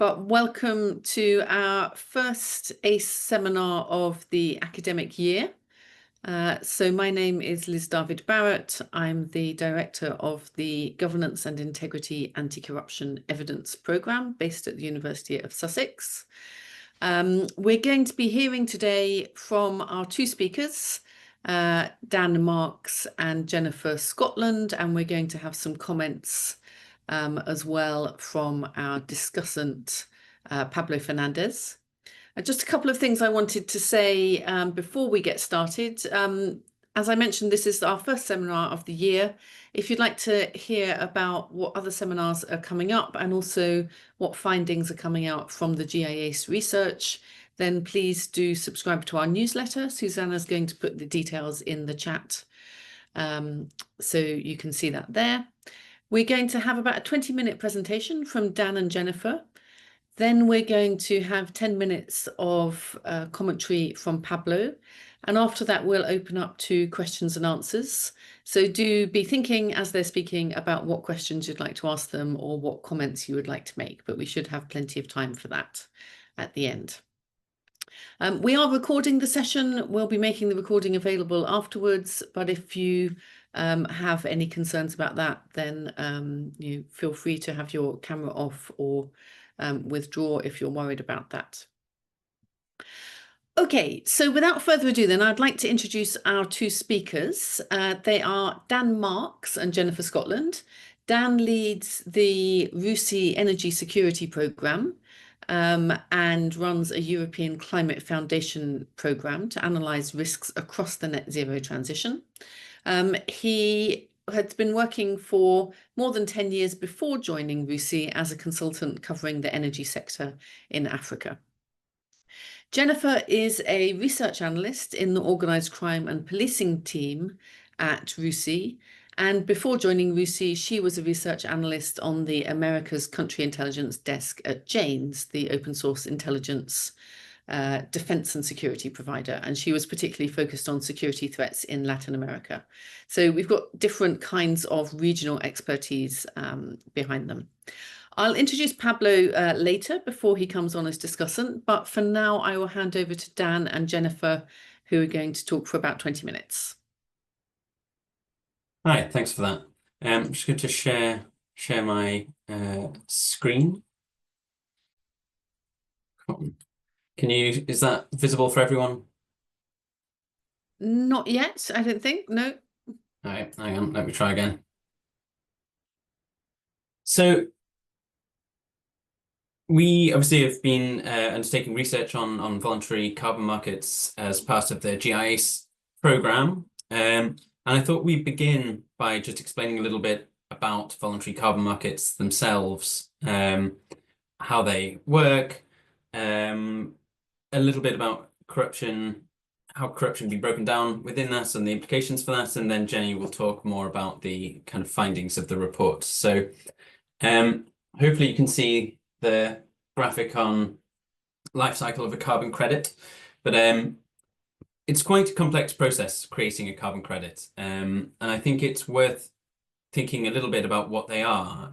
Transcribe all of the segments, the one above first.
But welcome to our first ACE seminar of the academic year. So my name is Liz David-Barrett. I'm the director of the Governance and Integrity Anti-Corruption Evidence Programme based at the University of Sussex. We're going to be hearing today from our two speakers, Dan Marks and Jennifer Scotland, and we're going to have some comments as well from our discussant, Pablo Fernandez. Just a couple of things I wanted to say before we get started. As I mentioned, this is our first seminar of the year. If you'd like to hear about what other seminars are coming up and also what findings are coming out from the GIACE research, then please do subscribe to our newsletter. Susanna's going to put the details in the chat, so you can see that there. We're going to have about a 20-minute presentation from Dan and Jennifer. Then we're going to have 10 minutes of commentary from Pablo. And after that, we'll open up to questions and answers. So do be thinking as they're speaking about what questions you'd like to ask them or what comments you would like to make. But we should have plenty of time for that at the end. We are recording the session. We'll be making the recording available afterwards. But if you have any concerns about that, then you feel free to have your camera off or withdraw if you're worried about that. Okay, so without further ado, then I'd like to introduce our two speakers. They are Dan Marks and Jennifer Scotland. Dan leads the RUSI Energy Security Programme and runs a European Climate Foundation programme to analyse risks across the net zero transition. He had been working for more than 10 years before joining RUSI as a consultant covering the energy sector in Africa. Jennifer is a research analyst in the Organised Crime and Policing team at RUSI. And before joining RUSI, she was a research analyst on the America's Country Intelligence Desk at Janes, the open source intelligence defense and security provider, and she was particularly focused on security threats in Latin America. So we've got different kinds of regional expertise behind them. I'll introduce Pablo later before he comes on as discussant, but for now I will hand over to Dan and Jennifer, who are going to talk for about 20 minutes. Hi, thanks for that. I'm just going to share my screen. Is that visible for everyone? Not yet, I don't think, no. All right, hang on, let me try again. So we obviously have been undertaking research on voluntary carbon markets as part of the GIACE program. And I thought we'd begin by just explaining a little bit about voluntary carbon markets themselves, how they work, a little bit about corruption, how corruption can be broken down within that and the implications for that, and then Jenny will talk more about the kind of findings of the report. So hopefully you can see the graphic on life cycle of a carbon credit, but it's quite a complex process creating a carbon credit, and I think it's worth thinking a little bit about what they are.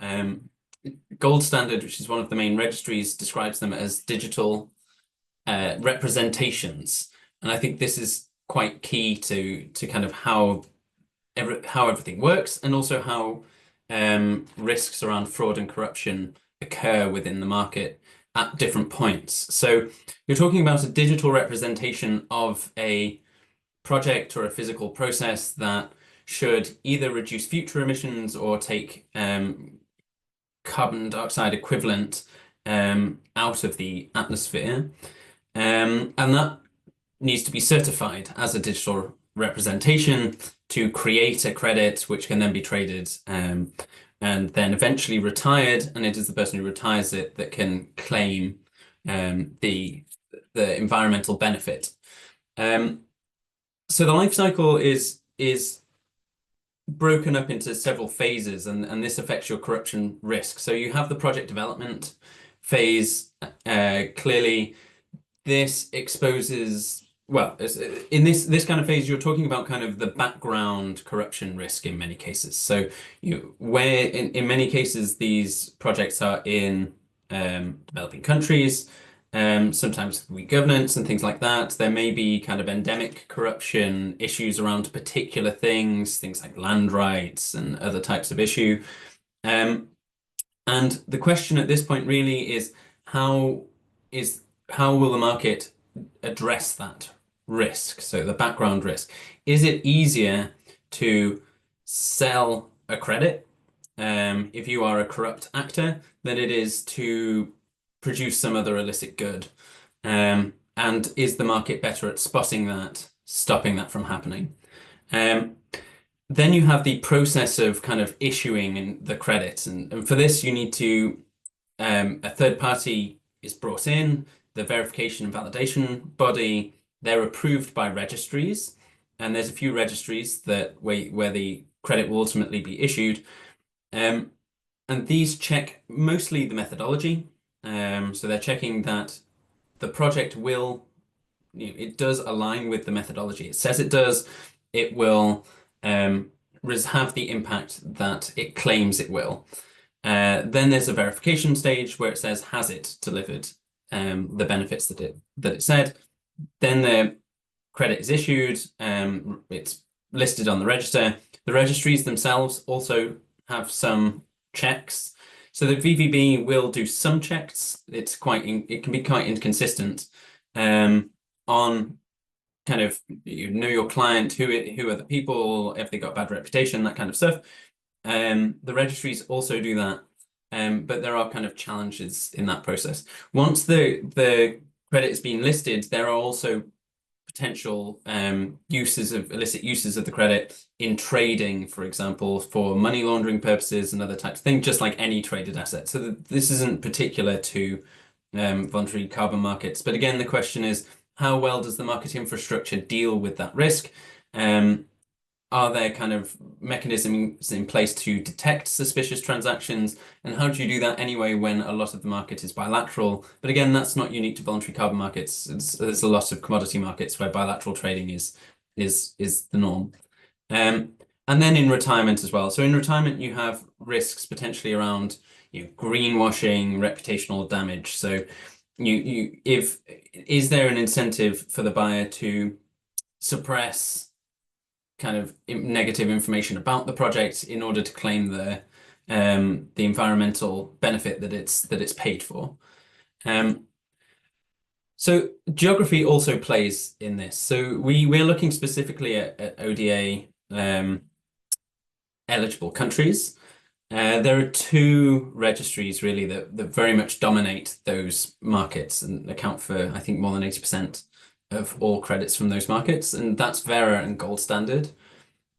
Gold Standard, which is one of the main registries, describes them as digital representations, and I think this is quite key to kind of how everything works, and also how risks around fraud and corruption occur within the market at different points. So you're talking about a digital representation of a project or a physical process that should either reduce future emissions or take carbon dioxide equivalent out of the atmosphere. And that needs to be certified as a digital representation to create a credit which can then be traded and then eventually retired, and it is the person who retires it that can claim the environmental benefit. So the life cycle is broken up into several phases, and this affects your corruption risk. So you have the project development phase. Clearly this exposes, well, in this kind of phase, you're talking about kind of the background corruption risk in many cases. So where in many cases these projects are in developing countries, sometimes weak governance and things like that. There may be kind of endemic corruption issues around particular things like land rights and other types of issue. And the question at this point really is how will the market address that risk? So the background risk. Is it easier to sell a credit if you are a corrupt actor than it is to produce some other illicit good? And is the market better at spotting that, stopping that from happening? Then you have the process of kind of issuing the credits, and for this you need to a third party is brought in, the verification and validation body, they're approved by registries, and there's a few registries that where the credit will ultimately be issued, and these check mostly the methodology, so they're checking that the project will, it does align with the methodology. It says it does. It will have the impact that it claims it will. Then there's a verification stage where it says, has it delivered the benefits that it said? Then the credit is issued, it's listed on the register. The registries themselves also have some checks. So the VVB will do some checks. It can be quite inconsistent on kind of, know your client, who are the people, if they got bad reputation, that kind of stuff. The registries also do that, but there are kind of challenges in that process. Once the credit is being listed, there are also potential illicit uses of the credit in trading, for example, for money laundering purposes and other types of things, just like any traded asset. So this isn't particular to voluntary carbon markets. But again, the question is, how well does the market infrastructure deal with that risk? Are there kind of mechanisms in place to detect suspicious transactions? And how do you do that anyway when a lot of the market is bilateral? But again, that's not unique to voluntary carbon markets. There's a lot of commodity markets where bilateral trading is the norm. And then in retirement as well. So in retirement, you have risks potentially around greenwashing, reputational damage. So is there an incentive for the buyer to suppress kind of negative information about the project in order to claim the environmental benefit that it's paid for? So geography also plays in this. So we're looking specifically at ODA eligible countries. There are two registries really that very much dominate those markets and account for, I think, more than 80% of all credits from those markets, and that's Verra and Gold Standard.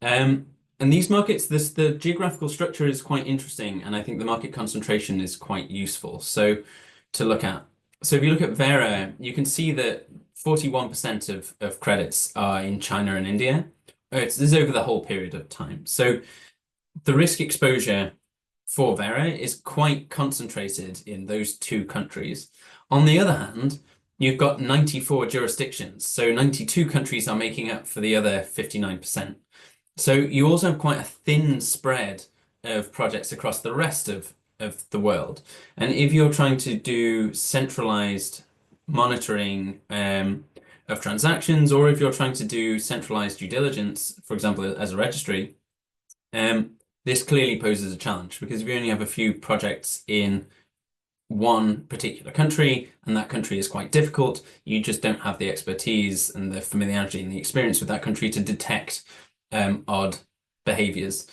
And these markets, the geographical structure is quite interesting, and I think the market concentration is quite useful. So to look at. So if you look at Verra, you can see that 41% of credits are in China and India. This is over the whole period of time. So the risk exposure for Verra is quite concentrated in those two countries. On the other hand, you've got 94 jurisdictions. So 92 countries are making up for the other 59%. So you also have quite a thin spread of projects across the rest of the world. And if you're trying to do centralized monitoring of transactions, or if you're trying to do centralized due diligence, for example, as a registry, this clearly poses a challenge, because if you only have a few projects in one particular country, and that country is quite difficult, you just don't have the expertise and the familiarity and the experience with that country to detect odd behaviors.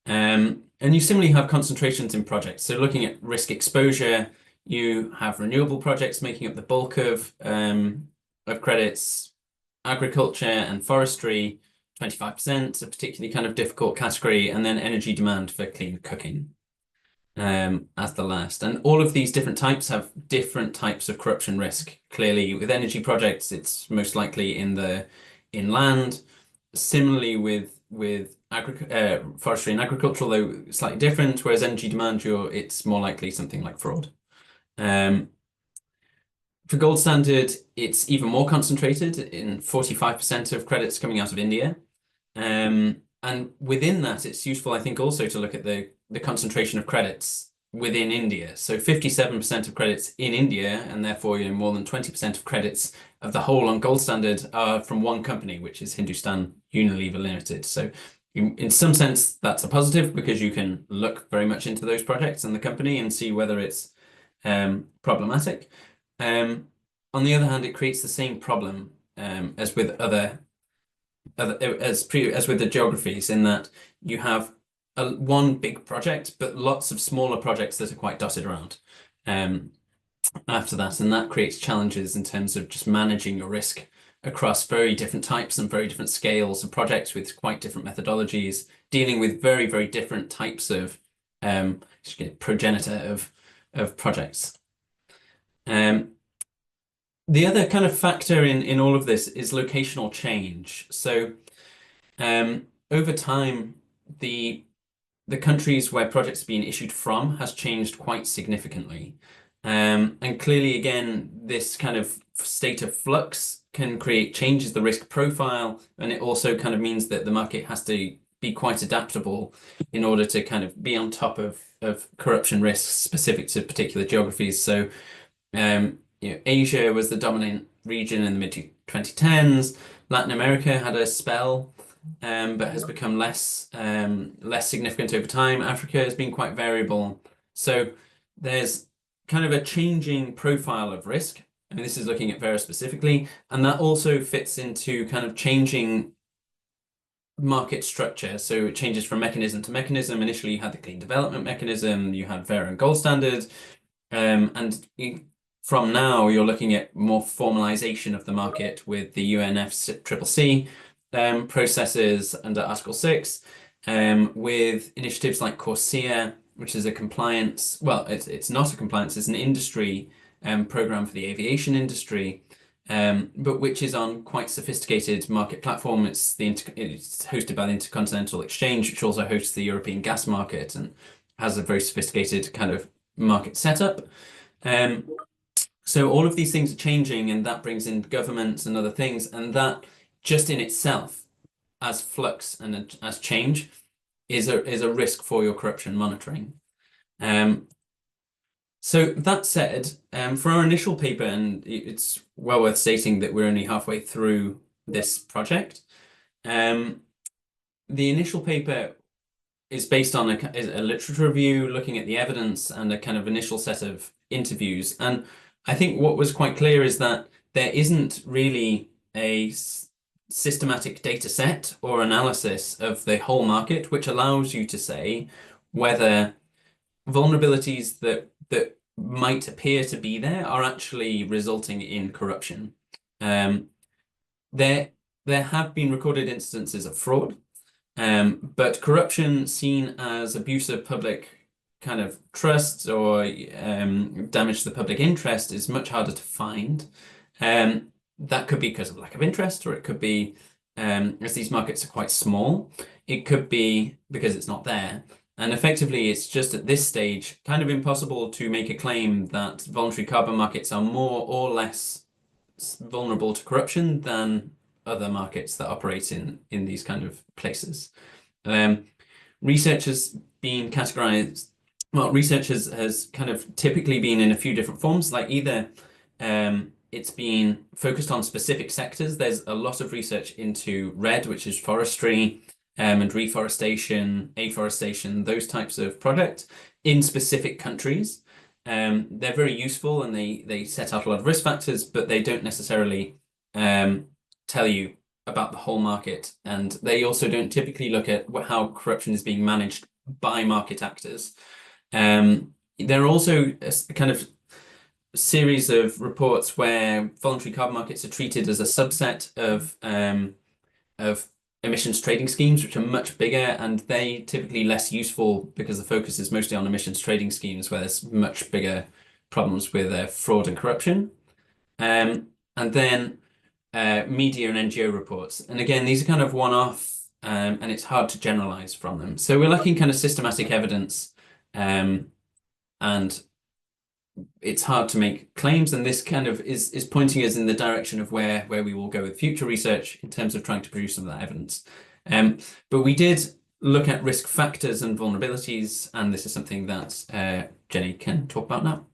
And you similarly have concentrations in projects. So looking at risk exposure, you have renewable projects making up the bulk of credits, agriculture and forestry, 25%, a particularly kind of difficult category, and then energy demand for clean cooking as the last. And all of these different types have different types of corruption risk. Clearly, with energy projects, it's most likely in land. Similarly, with forestry and agricultural, though slightly different, whereas energy demand, it's more likely something like fraud. For Gold Standard, it's even more concentrated in 45% of credits coming out of India. And within that, it's useful, I think, also to look at the concentration of credits within India. So 57% of credits in India, and therefore more than 20% of credits of the whole on gold standard are from one company, which is Hindustan Unilever Limited. So in some sense, that's a positive because you can look very much into those projects and the company and see whether it's problematic. On the other hand, it creates the same problem as with as with the geographies, in that you have one big project, but lots of smaller projects that are quite dotted around after that, and that creates challenges in terms of just managing your risk across very different types and very different scales of projects with quite different methodologies, dealing with very, very different types of progenitor of projects. The other kind of factor in all of this is locational change. So over time, the countries where projects are being issued from has changed quite significantly. And clearly, again, this kind of state of flux can changes the risk profile, and it also kind of means that the market has to be quite adaptable in order to kind of be on top of corruption risks specific to particular geographies. So Asia was the dominant region in the mid-2010s. Latin America had a spell, but has become less significant over time. Africa has been quite variable. So there's kind of a changing profile of risk. I mean, this is looking at Vera specifically, and that also fits into kind of changing market structure. So it changes from mechanism to mechanism. Initially, you had the clean development mechanism, you had Vera and gold standard, and from now you're looking at more formalization of the market with the UNFCCC processes under Article 6, with initiatives like CORSIA, which is a compliance, well, it's not a compliance, it's an industry program for the aviation industry, but which is on quite sophisticated market platform. It's hosted by the Intercontinental Exchange, which also hosts the European gas market and has a very sophisticated kind of market setup. So all of these things are changing, and that brings in governments and other things, and that just in itself, as flux and as change, is a risk for your corruption monitoring. So that said, for our initial paper, and it's well worth stating that we're only halfway through this project, the initial paper is based on a literature review, looking at the evidence and a kind of initial set of interviews. And I think what was quite clear is that there isn't really a systematic data set or analysis of the whole market, which allows you to say whether vulnerabilities that might appear to be there are actually resulting in corruption. There have been recorded instances of fraud, but corruption seen as abuse of public kind of trust or damage to the public interest is much harder to find. That could be because of lack of interest, or it could be, as these markets are quite small, it could be because it's not there. And effectively, it's just at this stage kind of impossible to make a claim that voluntary carbon markets are more or less vulnerable to corruption than other markets that operate in these kind of places. Research has been categorized, well, research has kind of typically been in a few different forms, like either it's been focused on specific sectors. There's a lot of research into RED, which is forestry, and reforestation, afforestation, those types of projects in specific countries. They're very useful, and they set out a lot of risk factors, but they don't necessarily tell you about the whole market. And they also don't typically look at how corruption is being managed by market actors. There are also a kind of series of reports where voluntary carbon markets are treated as a subset of emissions trading schemes, which are much bigger, and they typically less useful because the focus is mostly on emissions trading schemes where there's much bigger problems with fraud and corruption. And then media and NGO reports. And again, these are kind of one-off, and it's hard to generalize from them. So we're looking kind of systematic evidence, and it's hard to make claims, and this kind of is pointing us in the direction of where we will go with future research in terms of trying to produce some of that evidence. But we did look at risk factors and vulnerabilities, and this is something that Jenny can talk about now.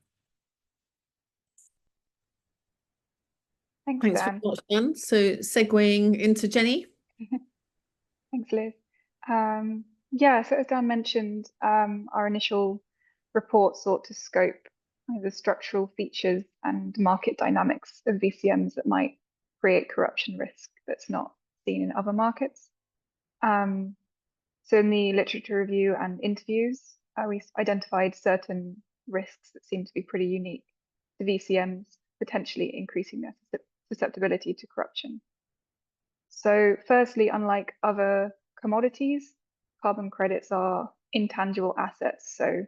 Thanks, Thanks very Dan. much, Dan. So segueing into Jenny. Thanks, Liz. Yeah, so as Dan mentioned, our initial report sought to scope the structural features and market dynamics of VCMs that might create corruption risk that's not seen in other markets. So in the literature review and interviews, we identified certain risks that seem to be pretty unique to VCMs, potentially increasing their susceptibility to corruption. So firstly, unlike other commodities, carbon credits are intangible assets. So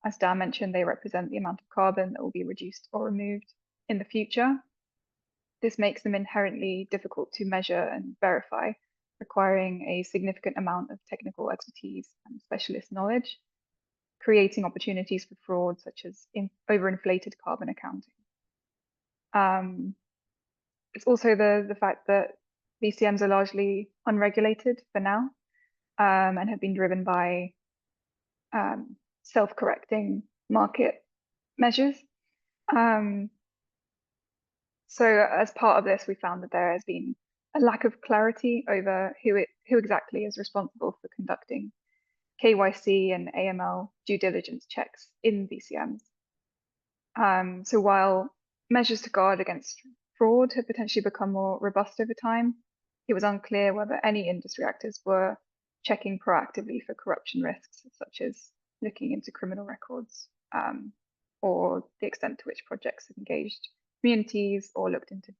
as Dan mentioned, they represent the amount of carbon that will be reduced or removed in the future. This makes them inherently difficult to measure and verify, requiring a significant amount of technical expertise and specialist knowledge, creating opportunities for fraud such as overinflated carbon accounting. It's also the fact that VCMs are largely unregulated for now, and have been driven by self-correcting market measures. So as part of this, we found that there has been a lack of clarity over who exactly is responsible for conducting KYC and AML due diligence checks in VCMs. So while measures to guard against fraud have potentially become more robust over time, it was unclear whether any industry actors were checking proactively for corruption risks, such as looking into criminal records, or the extent to which projects have engaged communities or looked into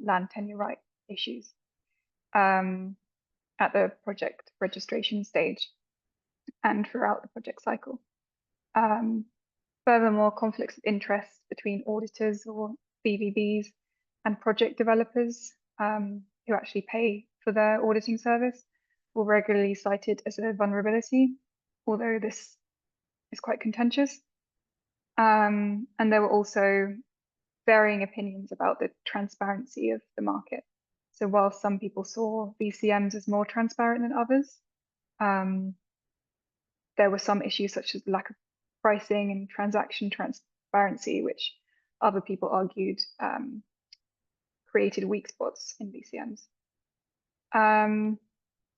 land tenure right issues at the project registration stage and throughout the project cycle. Furthermore, conflicts of interest between auditors or BVBs and project developers who actually pay for their auditing service were regularly cited as a vulnerability, although this is quite contentious. And there were also varying opinions about the transparency of the market. So while some people saw VCMs as more transparent than others, there were some issues such as lack of pricing and transaction transparency, which other people argued created weak spots in VCMs.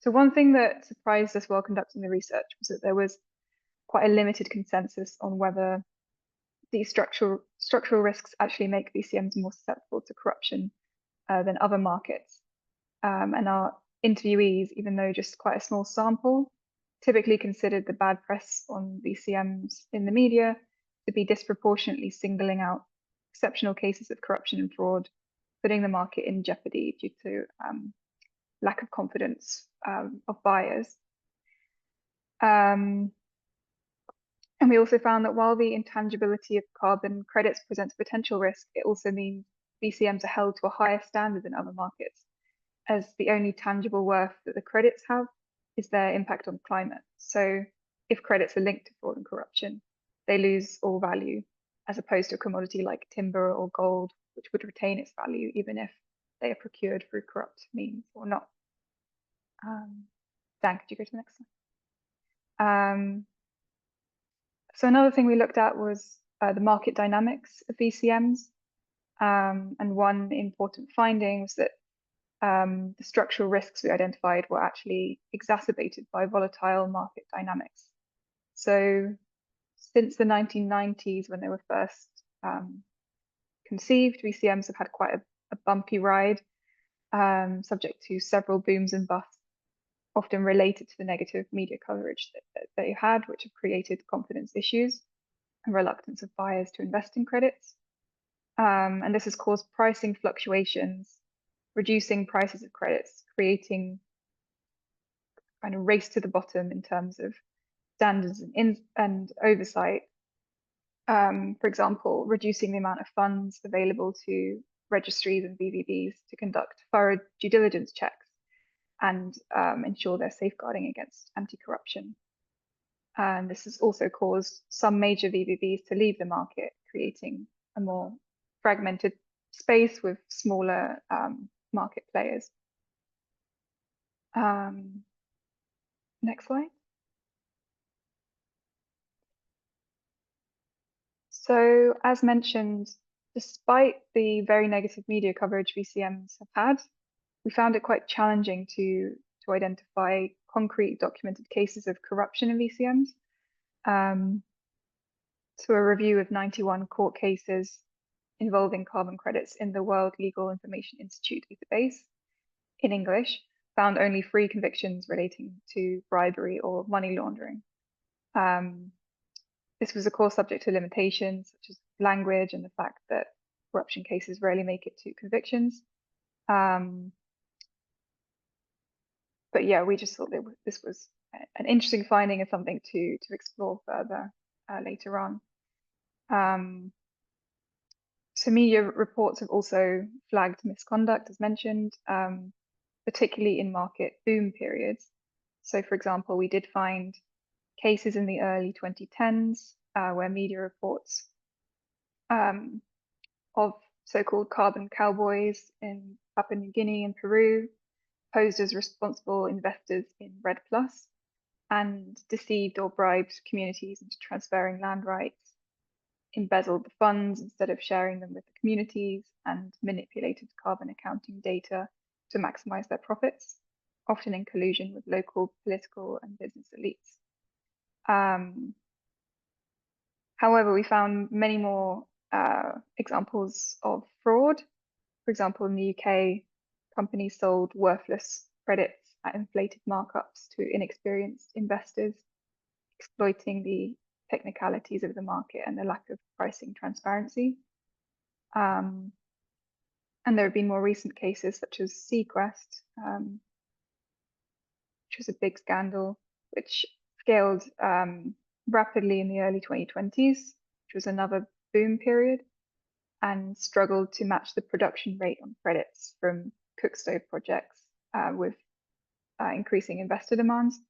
So one thing that surprised us while conducting the research was that there was quite a limited consensus on whether these structural risks actually make VCMs more susceptible to corruption than other markets. And our interviewees, even though just quite a small sample, typically considered the bad press on VCMs in the media to be disproportionately singling out exceptional cases of corruption and fraud, putting the market in jeopardy due to lack of confidence of buyers. And we also found that while the intangibility of carbon credits presents a potential risk, it also means VCMs are held to a higher standard than other markets, as the only tangible worth that the credits have is their impact on climate. So if credits are linked to fraud and corruption, they lose all value, as opposed to a commodity like timber or gold, which would retain its value even if they are procured through corrupt means or not. Dan, could you go to the next slide? So another thing we looked at was the market dynamics of VCMs. And one important finding was that the structural risks we identified were actually exacerbated by volatile market dynamics. So since the 1990s, when they were first conceived, VCMs have had quite a bumpy ride, subject to several booms and busts, often related to the negative media coverage that they had, which have created confidence issues and reluctance of buyers to invest in credits. And this has caused pricing fluctuations, reducing prices of credits, creating kind of race to the bottom in terms of standards and oversight. For example, reducing the amount of funds available to registries and BVBs to conduct thorough due diligence checks and ensure they're safeguarding against anti-corruption. And this has also caused some major VVBs to leave the market, creating a more fragmented space with smaller market players. Next slide. So as mentioned, despite the very negative media coverage VCMs have had, we found it quite challenging to identify concrete documented cases of corruption in VCMs. So a review of 91 court cases involving carbon credits in the World Legal Information Institute database in English found only 3 convictions relating to bribery or money laundering. This was, of course, subject to limitations such as language and the fact that corruption cases rarely make it to convictions. But yeah, we just thought that this was an interesting finding and something to explore further later on. So media reports have also flagged misconduct, as mentioned, particularly in market boom periods. So, for example, we did find cases in the early 2010s where media reports of so-called carbon cowboys in Papua New Guinea and Peru posed as responsible investors in REDD+ and deceived or bribed communities into transferring land rights, embezzled the funds instead of sharing them with the communities, and manipulated carbon accounting data to maximize their profits, often in collusion with local political and business elites. However, we found many more examples of fraud. For example, in the UK, companies sold worthless credits at inflated markups to inexperienced investors, exploiting the technicalities of the market and the lack of pricing transparency. And there have been more recent cases such as Sequest, which was a big scandal, which scaled rapidly in the early 2020s, which was another boom period, and struggled to match the production rate on credits from cookstove projects with increasing investor demands,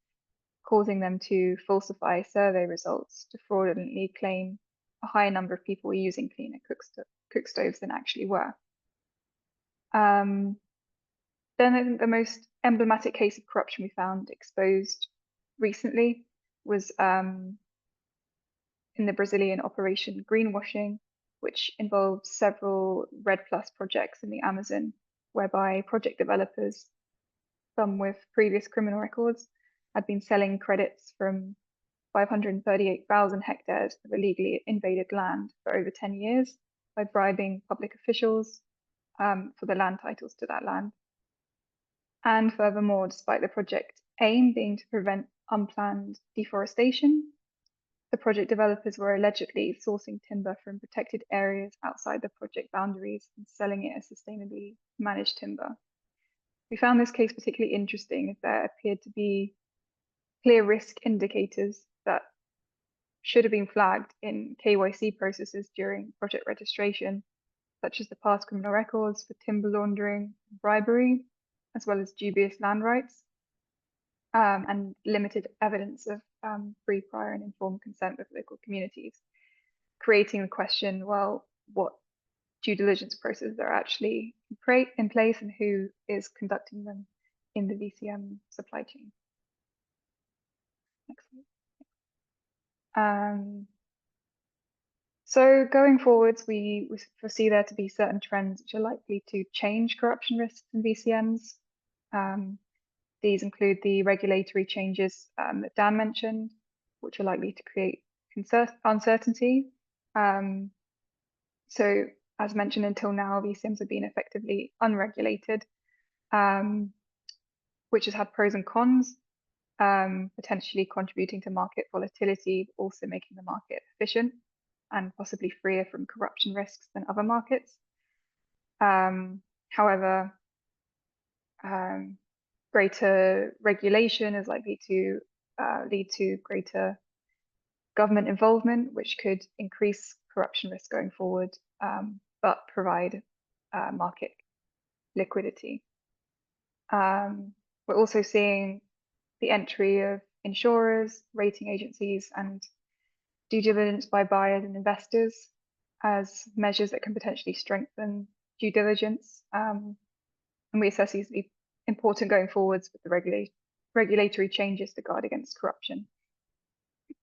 causing them to falsify survey results to fraudulently claim a higher number of people were using cleaner cookstoves than actually were. Then I think the most emblematic case of corruption we found exposed recently was in the Brazilian operation Greenwashing, which involved several REDD+ projects in the Amazon, whereby project developers, some with previous criminal records, had been selling credits from 538,000 hectares of illegally invaded land for over 10 years by bribing public officials for the land titles to that land. And furthermore, despite the project aim being to prevent unplanned deforestation, the project developers were allegedly sourcing timber from protected areas outside the project boundaries and selling it as sustainably managed timber. We found this case particularly interesting as there appeared to be clear risk indicators that should have been flagged in KYC processes during project registration, such as the past criminal records for timber laundering, bribery, as well as dubious land rights, and limited evidence of free, prior, and informed consent with local communities, creating the question, well, what due diligence processes are actually in place and who is conducting them in the VCM supply chain. Next slide. So going forwards, we foresee there to be certain trends which are likely to change corruption risks in VCMs. These include the regulatory changes that Dan mentioned, which are likely to create uncertainty. So as mentioned, until now, VCMs have been effectively unregulated, which has had pros and cons, potentially contributing to market volatility, but also making the market efficient and possibly freer from corruption risks than other markets. However, greater regulation is likely to lead to greater government involvement, which could increase corruption risk going forward, but provide market liquidity. We're also seeing the entry of insurers, rating agencies, and due diligence by buyers and investors as measures that can potentially strengthen due diligence. And we assess these to be important going forwards with the regulatory changes to guard against corruption.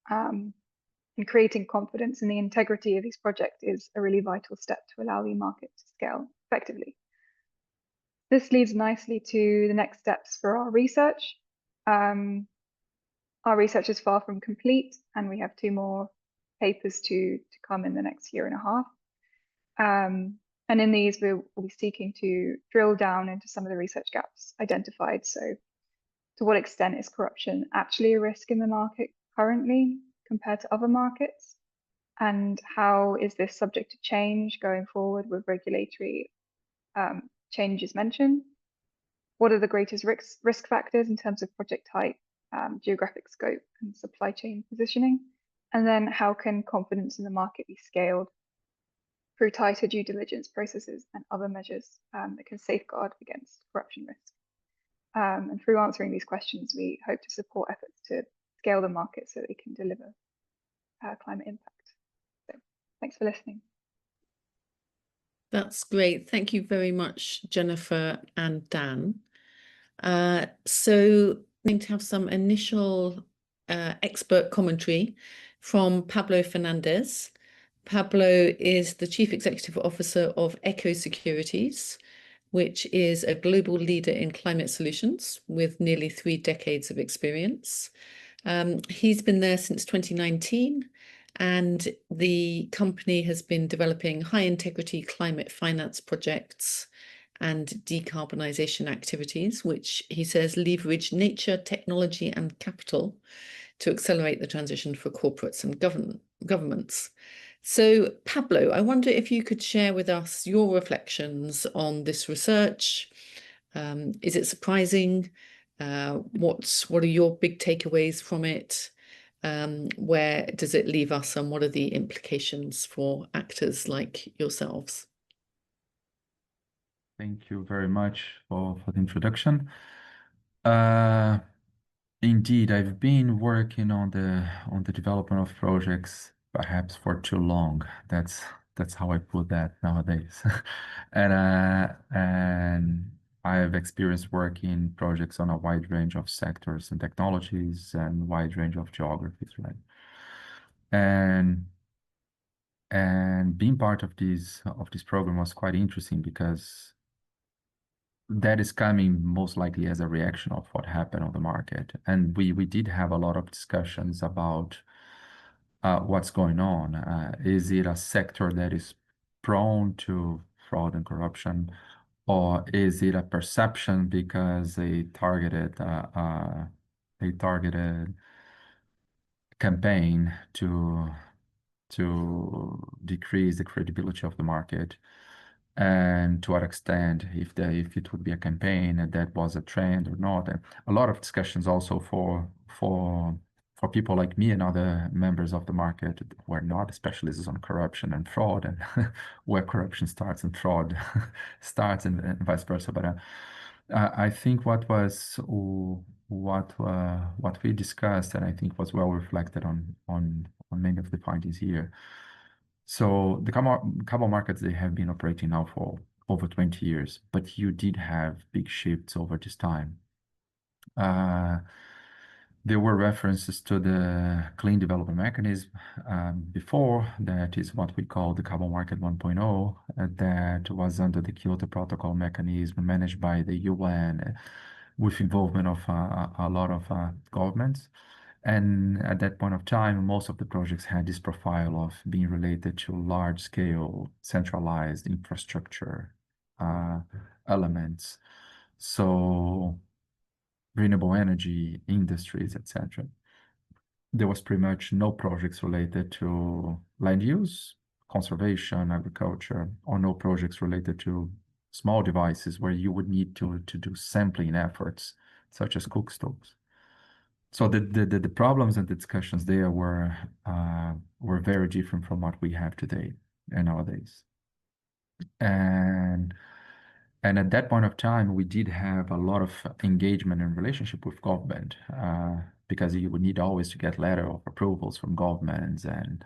And creating confidence in the integrity of these projects is a really vital step to allow the market to scale effectively. This leads nicely to the next steps for our research. Our research is far from complete, and we have 2 more papers to come in the next year and a half. And in these, we'll be seeking to drill down into some of the research gaps identified. So to what extent is corruption actually a risk in the market currently compared to other markets? And how is this subject to change going forward with regulatory changes mentioned? What are the greatest risk factors in terms of project type, geographic scope, and supply chain positioning? And then how can confidence in the market be scaled through tighter due diligence processes and other measures that can safeguard against corruption risk? And through answering these questions, we hope to support efforts to scale the market so that we can deliver climate impact. So thanks for listening. That's great. Thank you very much, Jennifer and Dan. So I'm going to have some initial expert commentary from Pablo Fernandez. Pablo is the Chief Executive Officer of EcoSecurities, which is a global leader in climate solutions with nearly 3 decades of experience. He's been there since 2019, and the company has been developing high-integrity climate finance projects and decarbonisation activities, which he says leverage nature, technology and capital to accelerate the transition for corporates and governments. So, Pablo, I wonder if you could share with us your reflections on this research. Is it surprising? What are your big takeaways from it? Where does it leave us, and what are the implications for actors like yourselves? Thank you very much for the introduction. Indeed, I've been working on the development of projects perhaps for too long. That's how I put that nowadays. And I have experienced working projects on a wide range of sectors and technologies and wide range of geographies, right? And being part of this program was quite interesting because that is coming most likely as a reaction of what happened on the market. And we did have a lot of discussions about what's going on. Is it a sector that is prone to fraud and corruption, or is it a perception because a targeted campaign to decrease the credibility of the market? And to what extent, if it would be a campaign and that was a trend or not. And a lot of discussions also for people like me and other members of the market who are not specialists on corruption and fraud, and where corruption starts and fraud starts, and vice versa. But I think what we discussed, and I think was well reflected on many of the findings here. So the carbon markets, they have been operating now for over 20 years, but you did have big shifts over this time. There were references to the clean development mechanism before. That is what we call the carbon market 1.0, that was under the Kyoto Protocol mechanism managed by the UN with involvement of a lot of governments. And at that point of time, most of the projects had this profile of being related to large-scale centralized infrastructure elements. So renewable energy, industries, etc. There was pretty much no projects related to land use, conservation, agriculture, or no projects related to small devices where you would need to do sampling efforts, such as cook stoves. So the problems and the discussions there were very different from what we have today and nowadays. And at that point of time, we did have a lot of engagement and relationship with government, because you would need always to get letter of approvals from governments and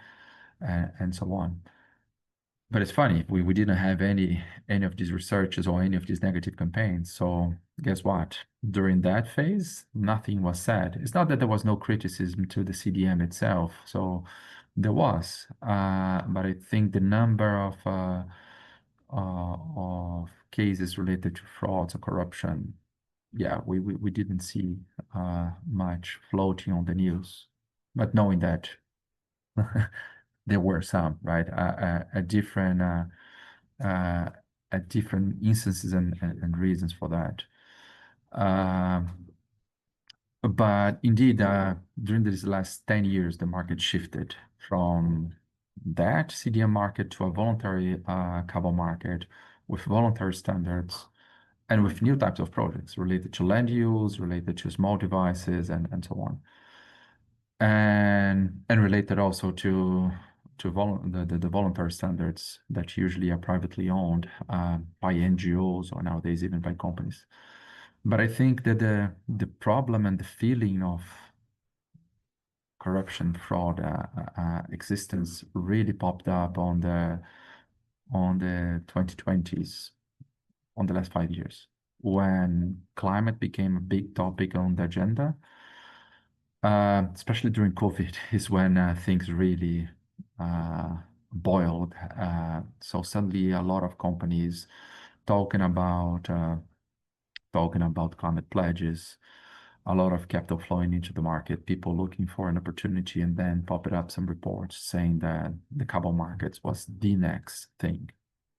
so on. But it's funny, we didn't have any of these researches or any of these negative campaigns. So guess what? During that phase, nothing was said. It's not that there was no criticism to the CDM itself. So there was, but I think the number of cases related to frauds or corruption, yeah, we didn't see much floating on the news. But knowing that there were some, right? At different instances and reasons for that. But indeed, during these last 10 years, the market shifted from that CDM market to a voluntary carbon market with voluntary standards and with new types of projects related to land use, related to small devices, and so on. And related also to the voluntary standards that usually are privately owned by NGOs or nowadays even by companies. But I think that the problem and the feeling of corruption, fraud, existence really popped up on the 2020s, on the last 5 years, when climate became a big topic on the agenda. Especially during COVID is when things really boiled. So suddenly a lot of companies talking about climate pledges, a lot of capital flowing into the market, people looking for an opportunity, and then popped up some reports saying that the carbon markets was the next thing.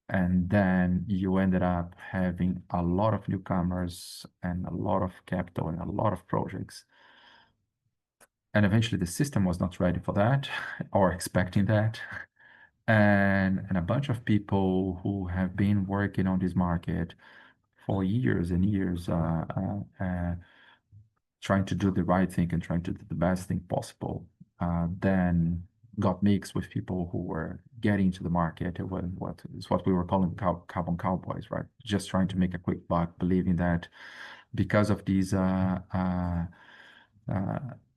And then you ended up having a lot of newcomers and a lot of capital and a lot of projects. And eventually the system was not ready for that or expecting that. And a bunch of people who have been working on this market for years and years, trying to do the right thing and trying to do the best thing possible, then got mixed with people who were getting into the market. What we were calling carbon cowboys, right? Just trying to make a quick buck, believing that because of these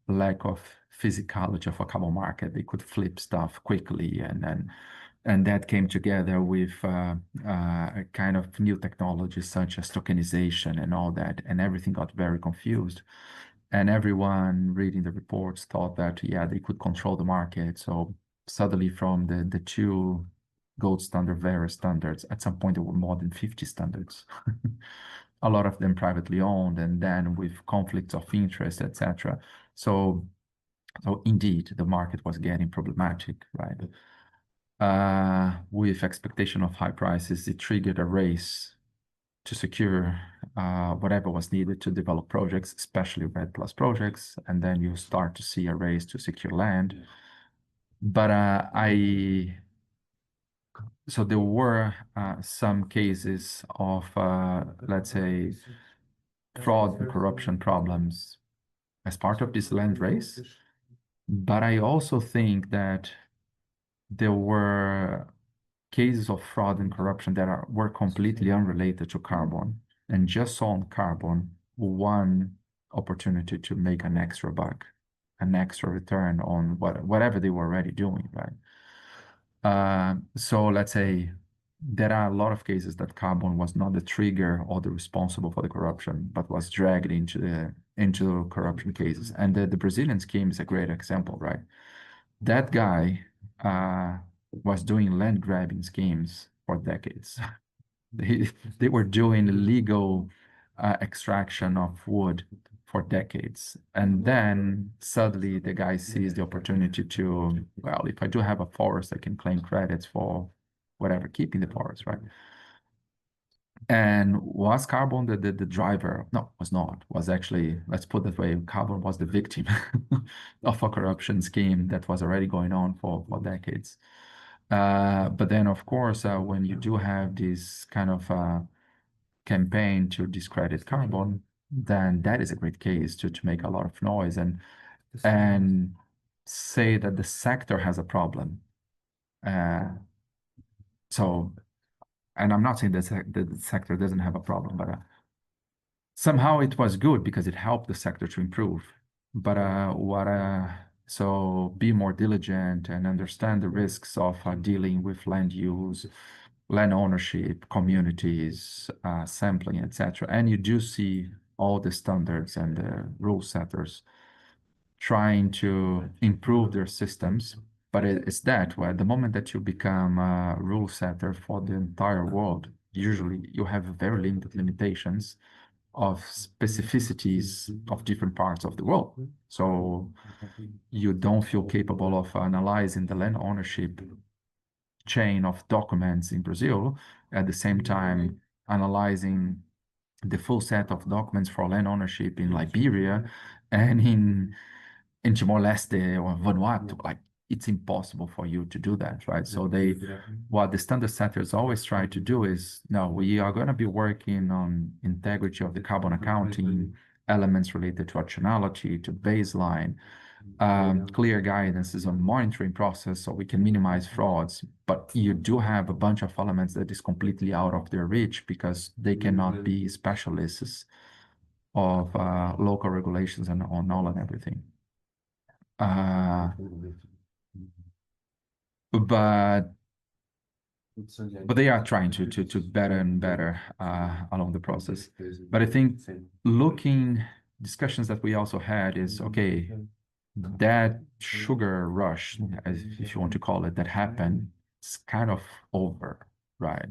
lack of physicality of a carbon market, they could flip stuff quickly, and that came together with a kind of new technologies such as tokenization and all that, and everything got very confused. And everyone reading the reports thought that, yeah, they could control the market. So suddenly from the two gold standard various standards, at some point there were more than 50 standards. A lot of them privately owned, and then with conflicts of interest, etc. So indeed, the market was getting problematic, right? With expectation of high prices, it triggered a race to secure whatever was needed to develop projects, especially REDD+ projects, and then you start to see a race to secure land. But so there were some cases of, let's say, fraud and corruption problems as part of this land race. But I also think that there were cases of fraud and corruption that were completely unrelated to carbon and just saw on carbon one opportunity to make an extra buck, an extra return on whatever they were already doing, right? So let's say there are a lot of cases that carbon was not the trigger or the responsible for the corruption, but was dragged into corruption cases. And the Brazilian scheme is a great example, right? That guy was doing land grabbing schemes for decades. They were doing illegal extraction of wood for decades. And then suddenly the guy sees the opportunity to, well, if I do have a forest, I can claim credits for whatever, keeping the forest, right? And was carbon the driver? No, was not. Was actually, let's put it that way, carbon was the victim of a corruption scheme that was already going on for decades. But then, of course, when you do have this kind of campaign to discredit carbon, then that is a great case to make a lot of noise and say that the sector has a problem. So, and I'm not saying that the sector doesn't have a problem, but somehow it was good because it helped the sector to improve. But So be more diligent and understand the risks of dealing with land use, land ownership, communities, sampling, etc. And you do see all the standards and the rule setters trying to improve their systems. But it's that where the moment that you become a rule setter for the entire world, usually you have very limited limitations of specificities of different parts of the world. So you don't feel capable of analyzing the land ownership chain of documents in Brazil, at the same time analyzing the full set of documents for land ownership in Liberia and in Timor-Leste or Vanuatu. Like, it's impossible for you to do that, right? So what the standard setters always try to do is, no, we are going to be working on integrity of the carbon accounting, elements related to optionality, to baseline, clear guidances on monitoring process so we can minimize frauds. But you do have a bunch of elements that is completely out of their reach because they cannot be specialists of local regulations and on all and everything. But they are trying to better and better along the process. But I think discussions that we also had is, okay, that sugar rush, if you want to call it, that happened, it's kind of over, right?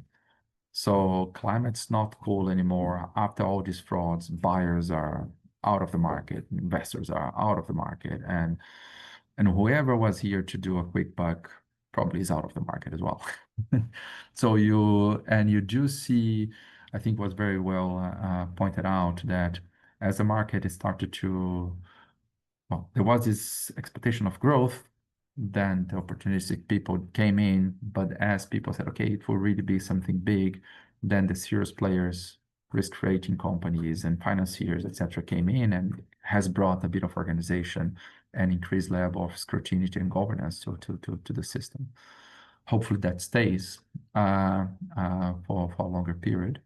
So climate's not cool anymore. After all these frauds, buyers are out of the market, investors are out of the market, and whoever was here to do a quick buck probably is out of the market as well. So you do see, I think was very well pointed out that as the market has started to, well, there was this expectation of growth, then the opportunistic people came in, but as people said, okay, it will really be something big, then the serious players, risk rating companies and financiers, etc., came in and has brought a bit of organization and increased level of scrutiny and governance to the system. Hopefully that stays for a longer period.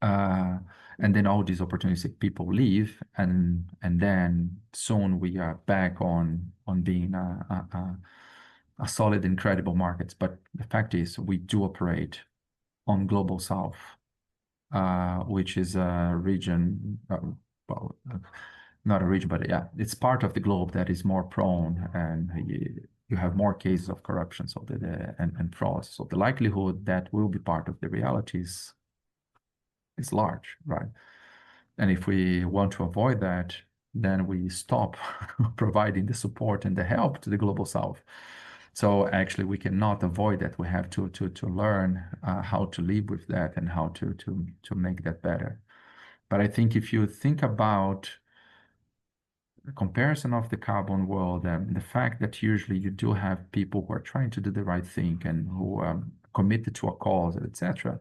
And then all these opportunistic people leave, and then soon we are back on being a solid and credible markets. But the fact is, we do operate on Global South, which is a region, well, not a region, but yeah, it's part of the globe that is more prone, and you have more cases of corruption, so and fraud. So the likelihood that will be part of the realities is large, right? And if we want to avoid that, then we stop providing the support and the help to the Global South. So actually, we cannot avoid that. We have to learn how to live with that and how to make that better. But I think if you think about the comparison of the carbon world and the fact that usually you do have people who are trying to do the right thing and who are committed to a cause, etc.,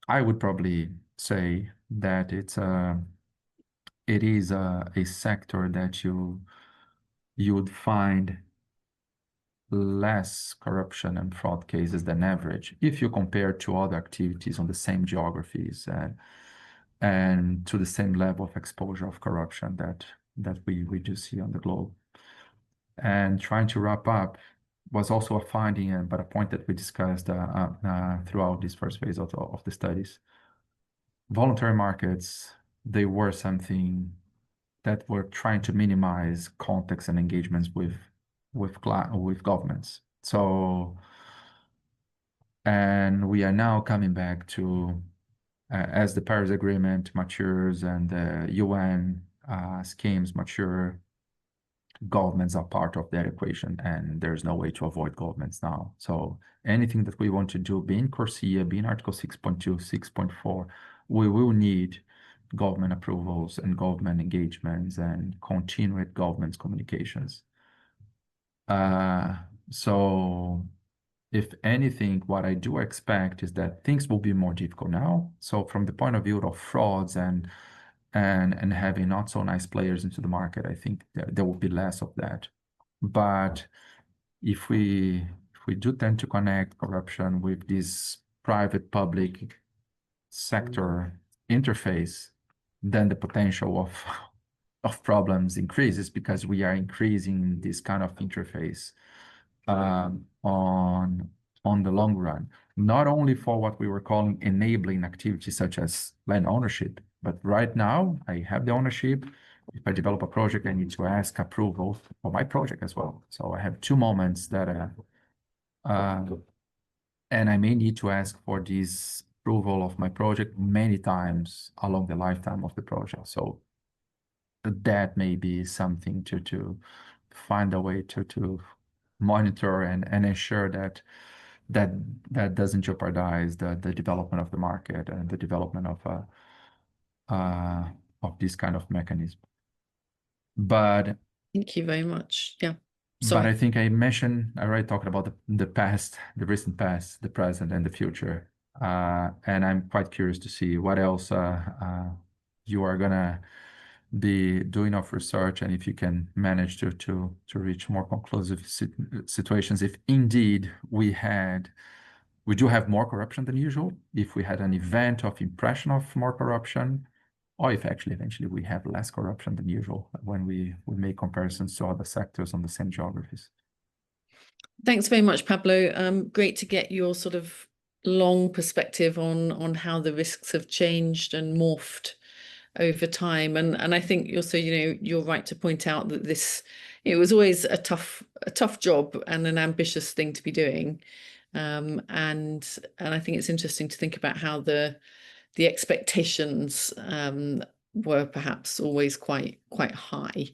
I would probably say that it is a sector that you would find less corruption and fraud cases than average if you compare to other activities on the same geographies and to the same level of exposure of corruption that we do see on the globe. And trying to wrap up was also a finding, but a point that we discussed throughout this first phase of the studies. Voluntary markets, they were something that were trying to minimize contacts and engagements with governments. So, and we are now coming back to, as the Paris Agreement matures and the UN schemes mature, governments are part of that equation, and there's no way to avoid governments now. So anything that we want to do, being CORSIA, being Article 6.2, 6.4, we will need government approvals and government engagements and continued government communications. So if anything, what I do expect is that things will be more difficult now. So from the point of view of frauds and having not so nice players into the market, I think there will be less of that. But if we do tend to connect corruption with this private public sector interface, then the potential of problems increases because we are increasing this kind of interface on the long run, not only for what we were calling enabling activities such as land ownership, but right now I have the ownership. If I develop a project, I need to ask approval for my project as well. So I have two moments that, and I may need to ask for this approval of my project many times along the lifetime of the project. So that may be something to find a way to monitor and ensure that doesn't jeopardize the development of the market and the development of this kind of mechanism. But Thank you very much. Yeah. but Sorry. I think I already talked about the past, the recent past, the present, and the future. And I'm quite curious to see what else you are gonna be doing of research, and if you can manage to reach more conclusive situations. If indeed we do have more corruption than usual, if we had an event of impression of more corruption, or if actually eventually we have less corruption than usual when we make comparisons to other sectors on the same geographies. Thanks very much, Pablo. Great to get your sort of long perspective on how the risks have changed and morphed over time. And I think also, you're right to point out that it was always a tough job and an ambitious thing to be doing. And I think it's interesting to think about how the expectations were perhaps always quite high.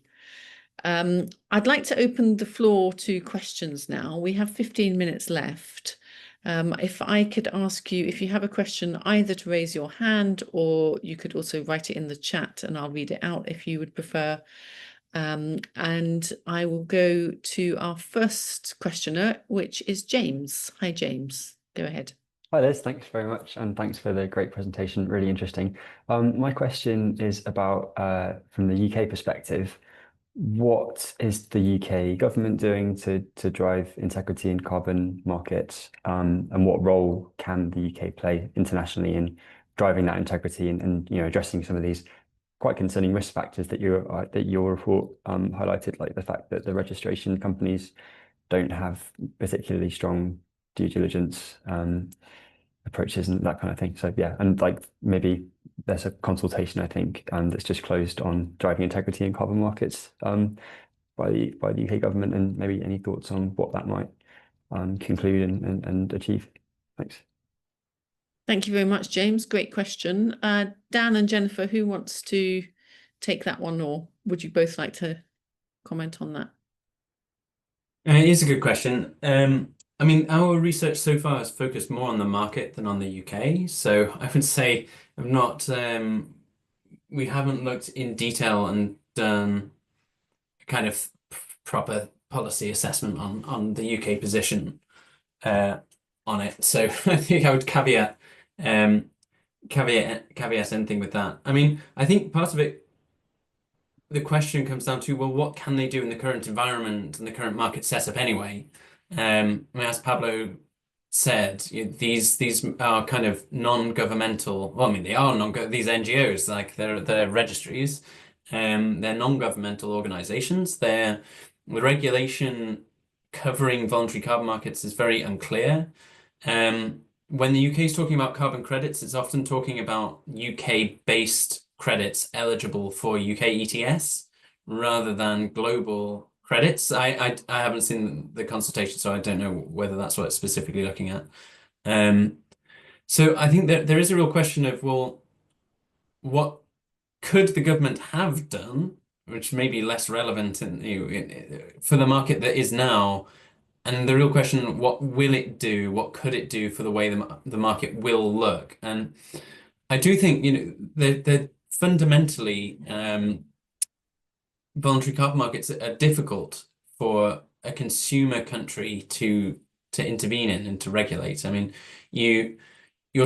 I'd like to open the floor to questions now. We have 15 minutes left. If I could ask you, if you have a question, either to raise your hand, or you could also write it in the chat and I'll read it out if you would prefer. And I will go to our first questioner, which is James. Hi, James. Go ahead. Hi Liz, thanks very much, and thanks for the great presentation, really interesting. My question is about, from the UK perspective, what is the UK government doing to drive integrity in carbon markets, and what role can the UK play internationally in driving that integrity and addressing some of these quite concerning risk factors that your report highlighted, like the fact that the registration companies don't have particularly strong due diligence approaches and that kind of thing. So yeah, and like maybe there's a consultation, I think, that's just closed on driving integrity in carbon markets by the UK government, and maybe any thoughts on what that might conclude and achieve. Thanks. Thank you very much, James. Great question. Dan and Jennifer, who wants to take that one, or would you both like to comment on that? It is a good question. I mean, our research so far has focused more on the market than on the UK. So I would say we haven't looked in detail and done kind of proper policy assessment on the UK position on it. So I think I would caveat anything with that. I mean, I think part of it, the question comes down to, well, what can they do in the current environment and the current market setup anyway? I mean, as Pablo said, these are kind of non-governmental. Well, I mean, they are these NGOs, like they're registries. They're non-governmental organizations. The regulation covering voluntary carbon markets is very unclear. When the UK is talking about carbon credits, it's often talking about UK-based credits eligible for UK ETS rather than global credits. I haven't seen the consultation, so I don't know whether that's what it's specifically looking at. So I think that there is a real question of, well, what could the government have done, which may be less relevant for the market that is now, and the real question, what will it do? What could it do for the way the market will look? And I do think they're fundamentally voluntary carbon markets are difficult for a consumer country to intervene in and to regulate. I mean, you're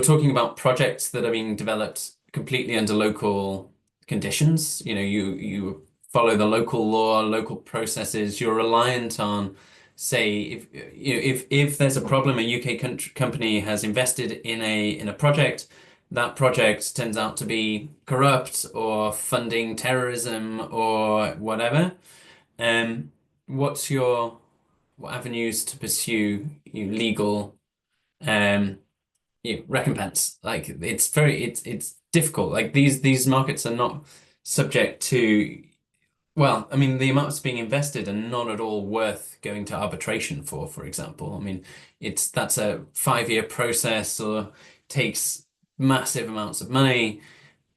talking about projects that are being developed completely under local conditions. You follow the local law, local processes. You're reliant on, say, if there's a problem, a UK company has invested in a project, that project turns out to be corrupt or funding terrorism or whatever. What's your what avenues to pursue legal recompense? Like it's difficult. Like these markets are not subject to, well, I mean, the amounts being invested are not at all worth going to arbitration for example. I mean, that's a 5-year process or takes massive amounts of money.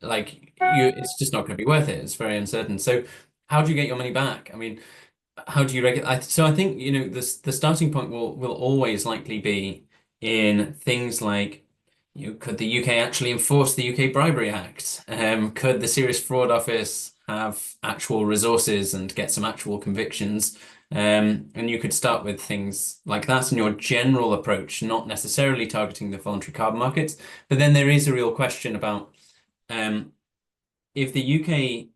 Like it's just not going to be worth it. It's very uncertain. So how do you get your money back? I mean, how do you regulate? So I think, the starting point will always likely be in things like, could the UK actually enforce the UK Bribery Act? Could the Serious Fraud Office have actual resources and get some actual convictions? And you could start with things like that in your general approach, not necessarily targeting the voluntary carbon markets. But then there is a real question about if UK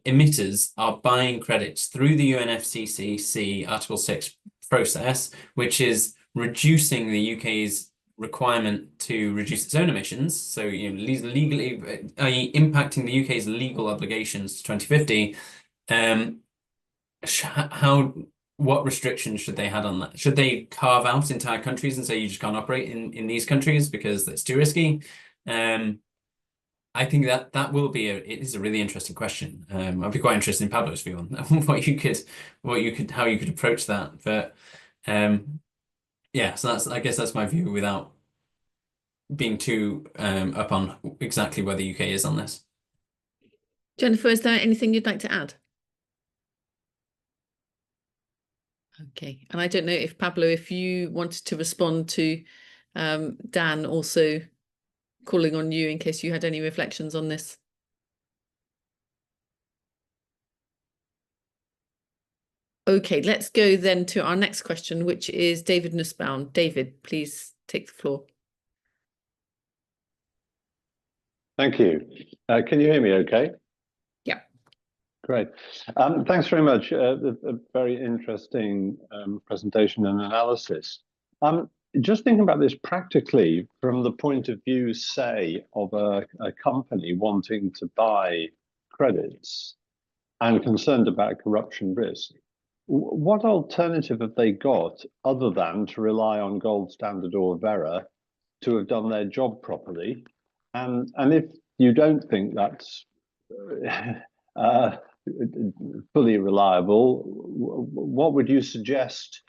emitters are buying credits through the UNFCCC Article 6 process, which is reducing the UK's requirement to reduce its own emissions, so legally, i.e. impacting the UK's legal obligations to 2050, what restrictions should they have on that? Should they carve out entire countries and say you just can't operate in these countries because that's too risky? I think that it is a really interesting question. I'd be quite interested in Pablo's view on how you could approach that. But yeah, so I guess that's my view without being too up on exactly where the UK is on this. Jennifer, is there anything you'd like to add? Okay, and I don't know if Pablo, if you wanted to respond to Dan also calling on you in case you had any reflections on this. Okay, let's go then to our next question, which is David Nussbaum. David, please take the floor. Thank you. Can you hear me okay? Yeah. Great. Thanks very much. A very interesting presentation and analysis. Just thinking about this practically from the point of view, say, of a company wanting to buy credits and concerned about corruption risk, what alternative have they got other than to rely on gold standard or Vera to have done their job properly? And if you don't think that's fully reliable, what would you suggest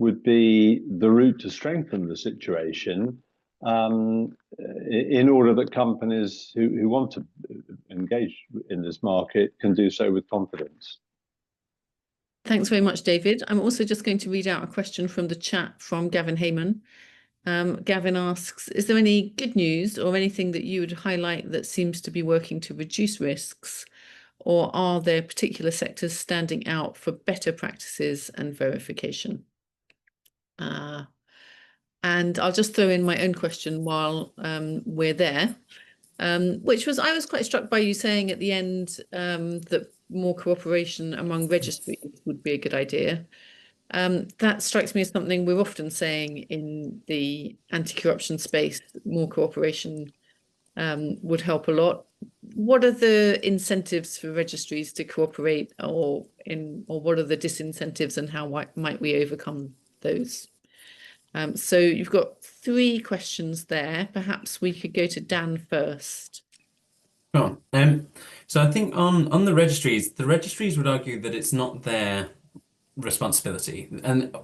would be the route to strengthen the situation in order that companies who want to engage in this market can do so with confidence? Thanks very much, David. I'm also just going to read out a question from the chat from Gavin Heyman. Gavin asks, is there any good news or anything that you would highlight that seems to be working to reduce risks? Or are there particular sectors standing out for better practices and verification? And I'll just throw in my own question while we're there, which was, I was quite struck by you saying at the end that more cooperation among registries would be a good idea. That strikes me as something we're often saying in the anti-corruption space. More cooperation would help a lot. What are the incentives for registries to cooperate, or what are the disincentives, and how might we overcome those? So you've got 3 questions there. Perhaps we could go to Dan first. Sure. So I think on the registries would argue that it's not their responsibility, and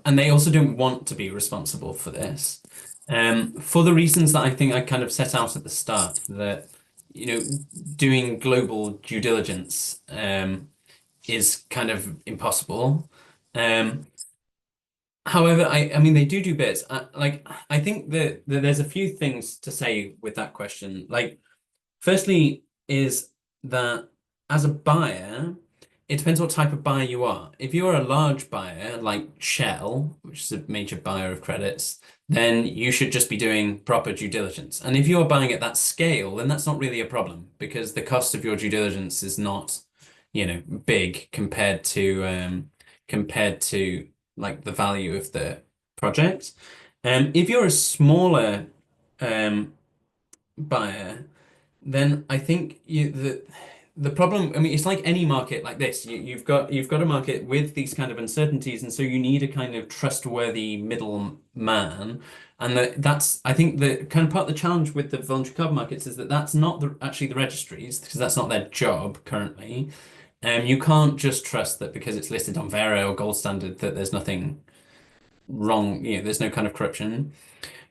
they also don't want to be responsible for this, for the reasons that I think I kind of set out at the start, that doing global due diligence is kind of impossible. However, I mean, they do bits. I think that there's a few things to say with that question. Like, firstly, is that as a buyer, it depends what type of buyer you are. If you're a large buyer like Shell, which is a major buyer of credits, then you should just be doing proper due diligence. And if you're buying at that scale, then that's not really a problem, because the cost of your due diligence is not, big compared to like the value of the project. If you're a smaller buyer, then I think the problem, I mean, it's like any market like this. You've got a market with these kind of uncertainties, and so you need a kind of trustworthy middleman. And that's, I think, the kind of part of the challenge with the voluntary carbon markets is that that's not actually the registries, because that's not their job currently. You can't just trust that because it's listed on Vera or Gold Standard that there's nothing wrong, there's no kind of corruption.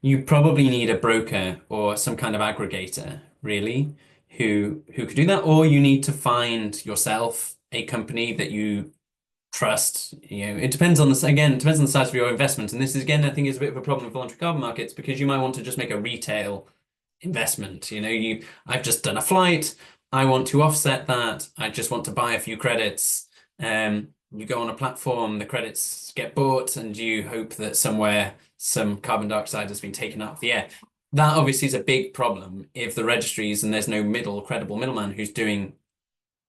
You probably need a broker or some kind of aggregator, really, who could do that, or you need to find yourself a company that you trust. It depends on it depends on the size of your investment. And this is, again, I think, is a bit of a problem with voluntary carbon markets, because you might want to just make a retail investment. I've just done a flight, I want to offset that, I just want to buy a few credits. You go on a platform, the credits get bought, and you hope that somewhere some carbon dioxide has been taken out of the air. That obviously is a big problem if the registries and there's no credible middleman who's doing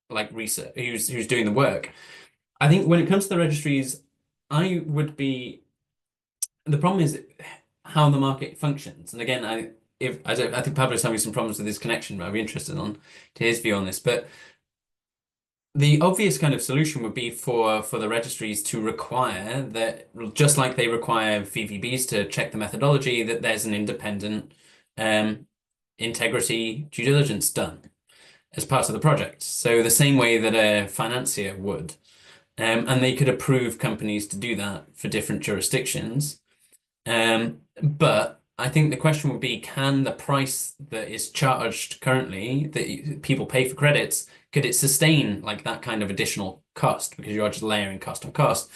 like research, who's doing the work. I think when it comes to the registries, the problem is how the market functions. And again, I think Pablo's having some problems with his connection, but I'd be interested to his view on this. But the obvious kind of solution would be for the registries to require that, just like they require VVBs to check the methodology, that there's an independent integrity due diligence done as part of the project. So the same way that a financier would. And they could approve companies to do that for different jurisdictions. But I think the question would be, can the price that is charged currently, that people pay for credits, could it sustain like that kind of additional cost, because you are just layering cost on cost?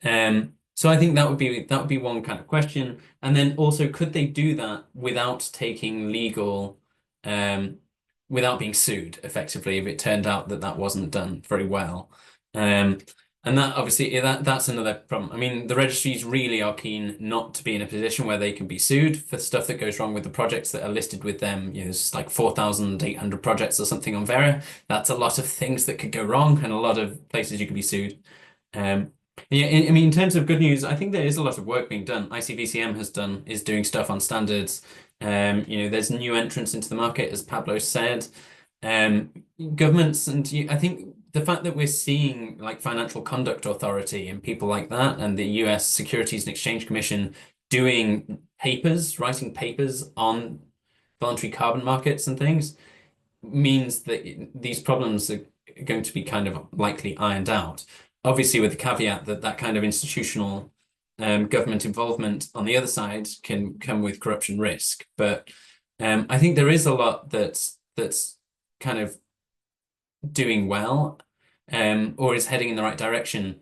So I think that would be one kind of question. And then also, could they do that without taking legal, without being sued effectively if it turned out that wasn't done very well? And that obviously that's another problem. I mean, the registries really are keen not to be in a position where they can be sued for stuff that goes wrong with the projects that are listed with them. There's like 4,800 projects or something on Vera. That's a lot of things that could go wrong, and a lot of places you could be sued. I mean, in terms of good news, I think there is a lot of work being done. ICVCM is doing stuff on standards. There's new entrants into the market, as Pablo said. Governments, and I think the fact that we're seeing like Financial Conduct Authority and people like that, and the US Securities and Exchange Commission writing papers on voluntary carbon markets and things, means that these problems are going to be kind of likely ironed out. Obviously, with the caveat that kind of institutional government involvement on the other side can come with corruption risk. But I think there is a lot that's kind of doing well, or is heading in the right direction,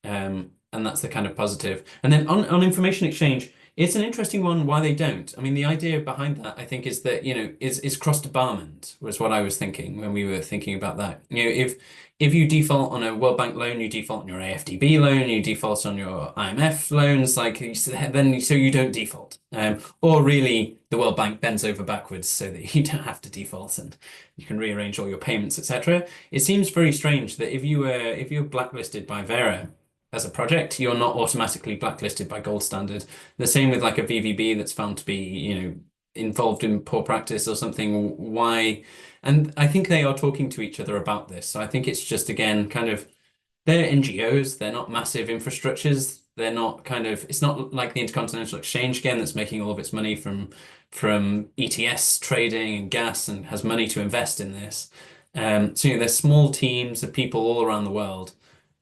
and that's the kind of positive. And then on information exchange, it's an interesting one why they don't. I mean, the idea behind that, I think, is that is cross-debarment was what I was thinking when we were thinking about that. If you default on a World Bank loan, you default on your AFDB loan, you default on your IMF loans, so you don't default. Or really, the World Bank bends over backwards so that you don't have to default and you can rearrange all your payments, etc. It seems very strange that if you're blacklisted by Vera as a project, you're not automatically blacklisted by Gold Standard. The same with like a VVB that's found to be, involved in poor practice or something. Why? And I think they are talking to each other about this. So I think it's just, again, kind of, they're NGOs, they're not massive infrastructures. They're not it's not like the Intercontinental Exchange, again, that's making all of its money from ETS trading and gas and has money to invest in this. So there's small teams of people all around the world.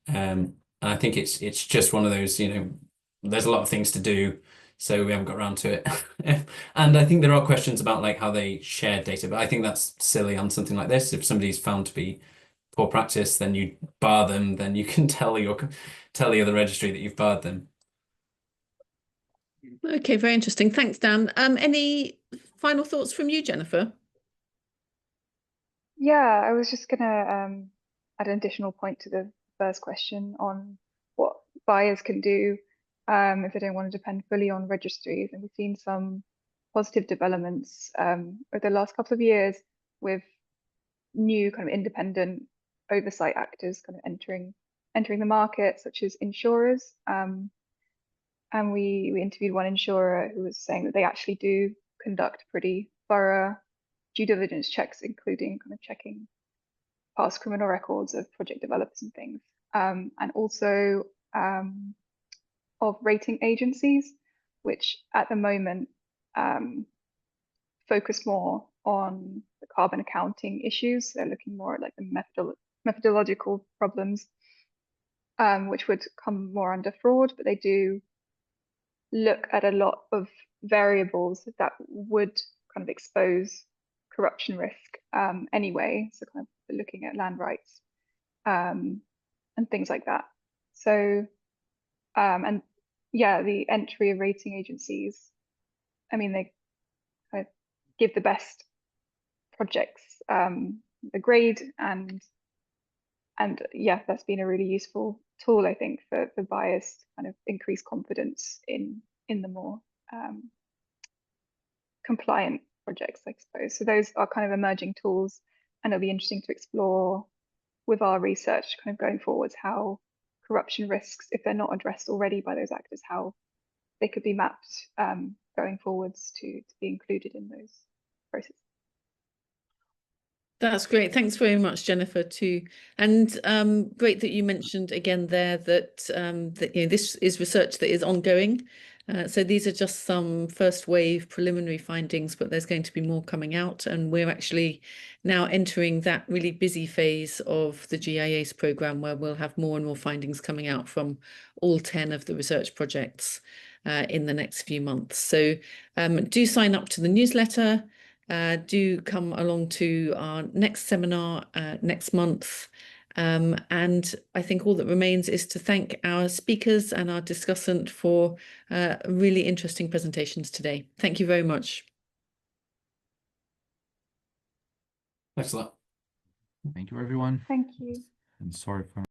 And I think it's just one of those, there's a lot of things to do, so we haven't got around to it. And I think there are questions about like how they share data, but I think that's silly on something like this. If somebody's found to be poor practice, then you bar them, then you can tell the other registry that you've barred them. Okay, very interesting. Thanks, Dan. Any final thoughts from you, Jennifer? Yeah, I was just gonna add an additional point to the first question on what buyers can do if they don't want to depend fully on registries. And we've seen some positive developments over the last couple of years with new kind of independent oversight actors kind of entering the market, such as insurers. And we interviewed one insurer who was saying that they actually do conduct pretty thorough due diligence checks, including kind of checking past criminal records of project developers and things, and also of rating agencies, which at the moment focus more on the carbon accounting issues. They're looking more at like the methodological problems, which would come more under fraud, but they do look at a lot of variables that would kind of expose corruption risk anyway. So kind of looking at land rights and things like that. So, and yeah, the entry of rating agencies, I mean, they kind of give the best projects a grade, and yeah, that's been a really useful tool, I think, for buyers to kind of increase confidence in the more compliant projects, I suppose. So those are kind of emerging tools, and it'll be interesting to explore with our research kind of going forwards how corruption risks, if they're not addressed already by those actors, how they could be mapped going forwards to be included in those processes. That's great. Thanks very much, Jennifer, too. And great that you mentioned again there that, that this is research that is ongoing. So these are just some first wave preliminary findings, but there's going to be more coming out. And we're actually now entering that really busy phase of the GIACE programme, where we'll have more and more findings coming out from all 10 of the research projects in the next few months. So do sign up to the newsletter. Do come along to our next seminar next month. And I think all that remains is to thank our speakers and our discussant for really interesting presentations today. Thank you very much. Thanks a lot. Thank you, everyone. Thank you. And sorry for